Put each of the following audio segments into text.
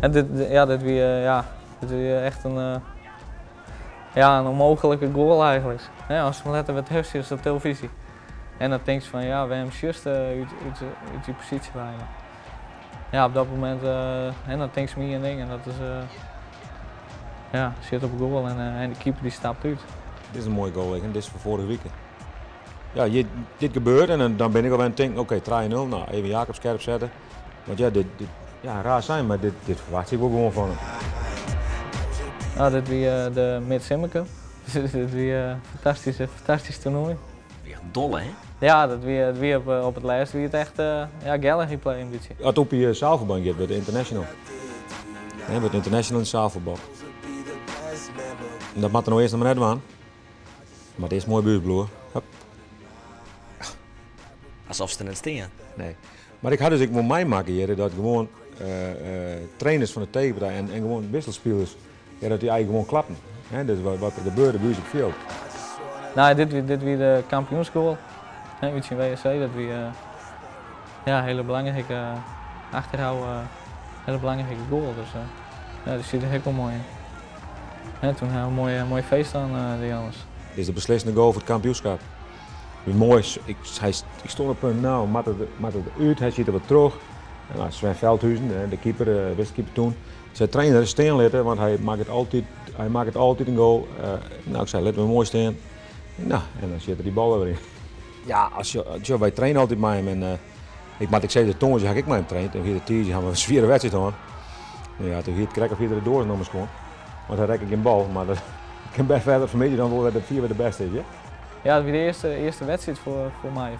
En dit weer echt een onmogelijke goal eigenlijk. Als we letten wat het is op televisie. En dan denk je van ja, we hebben juist uit die positie bijna. Ja, op dat moment en dan denk je me één ding en dat is zit op goal en de keeper die stapt uit. Dit is een mooie goal, dit is van vorige week. Ja, dit gebeurt en dan ben ik al aan het denken, oké, 3-0, nou even Jacob scherp zetten. Want ja, dit raar zijn, maar dit verwacht ik ook gewoon van hem. Nou, dit weer de Mid-Simmer Cup. Dit weer een fantastisch toernooi. Weer dolle, hè? Ja, dat weer op het lijst weer het echt gallery play een beetje. Als op je zaalverband hebt, wordt het international. Het wordt international in zaalverband. En dat mag er nou eerst nog maar net aan. Maar het is mooi buurtbloer. Alsof ze er net staan. Nee. Maar ik had dus moet mij maken hier dat gewoon trainers van de tegenpartij en gewoon wisselspelers, ja, dat die eigenlijk gewoon klappen. Dus wat er gebeurde, buurt ik veel. Nou, dit weer de kampioensgoal. Uit je WSC, dat weer hele belangrijke achterhouden, hele belangrijke goal. Dus dat ziet er heel mooi in. Toen hebben we een mooi feest aan de jongens. Dit is de beslissende goal voor het kampioenschap. Mooi, ik stond op een nou, maar het uit, hij ziet er wat terug. En nou, Sven Veldhuizen, de keeper, wisselkeeper toen, zei trainer staan laten, want hij maakt het altijd een goal. Nou, ik zei, laten we mooi staan. Nou, en dan zit er die bal weer in. Ja, wij trainen altijd met hem en ik zei de tongetje had ik met hem traind. Toen hier de Tiers gaan we een zwierde wedstrijd aan. Ja, toen hier het krek of hier de doorgenomen gewoon. Want dan rek ik een bal, maar dat ik kan best verder vermijden dan wel de 4 weer de beste is, ja? Ja, dat was de eerste wedstrijd voor mij,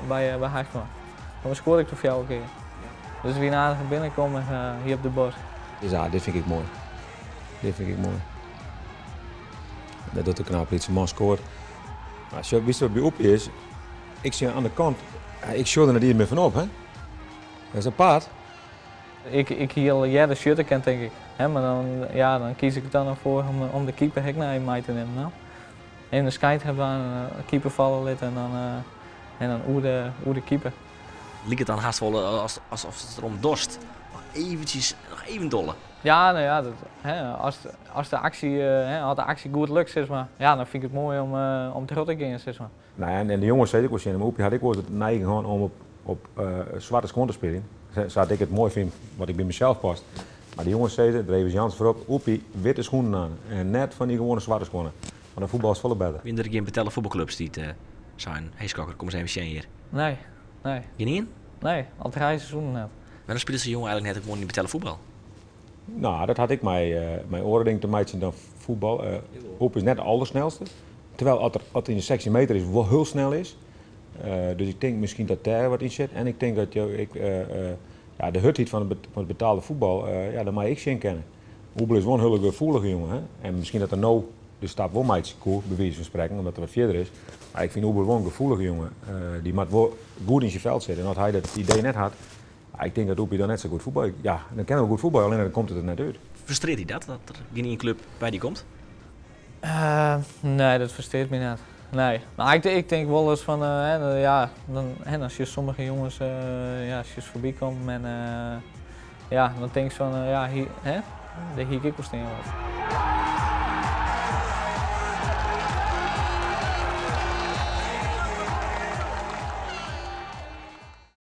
bij Haagman. Dan scoorde ik toen voor jou een keer. Dus wie na binnenkomen hier op de bos. Dus ja, dit vind ik mooi. Dit vind ik mooi. Dat doet de knappe iets, man scoort. Maar als je wist wat bij op is, ik zie aan de kant, ik zie er niet meer van op, hè? Dat is een paard. Ik hier de shirt ken, denk ik. Maar dan kies ik er dan voor om de keeper hek naar mij te nemen. Nou. In de skate hebben we een keeper vallen lid en dan hoe de keeper. Liep het dan haast wel alsof het erom dorst. Nog even dolle. Ja, nou ja, als de actie goed lukt, zeg maar, ja, dan vind ik het mooi om terug te gaan. Zeg maar. Nou ja, en de jongens zei ik wel, maar Oepie had ik wel het neiging gewoon om op zwarte schoen te spelen. Zodat ik het mooi vind wat ik bij mezelf past. Maar de jongens zeiden, er even Jans voorop, Oepie, witte schoenen aan. En net van die gewone zwarte schoenen. Maar de voetbal is volle beter. Wie er geen betellen voetbalclubs die het zijn? Hey Skokker, kom eens even hier. Nee. Geen in? Nee, al 3 seizoenen net. Maar dan spelen ze jongen eigenlijk net gewoon niet betellen voetbal. Nou, dat had ik mijn oren denk te maken dan voetbal. Oep is net de allersnelste. Terwijl als het in de 16 meter is, wel heel snel is. Dus ik denk misschien dat daar wat in zit. En ik denk dat de hutheid van het betaalde voetbal, daar mag ik zien kennen. Oebel is wel een hele gevoelige jongen. Hè? En misschien dat er nou de stap wel maakt cool, bij wijze van spreken, omdat er wat verder is. Maar ik vind Oebel wel een gevoelige jongen. Die moet wel goed in zijn veld zitten. En als hij dat idee net had, ik denk dat Oepie dan net zo goed voetbal. Ja, dan kennen we goed voetbal, alleen dan komt het er net uit. Frustreert hij dat er geen club bij die komt? Nee, dat frustreert me net. Nee, maar ik denk wel eens van, als je sommige jongens als je voorbij komt en dan denk je van, hier ik wel staan.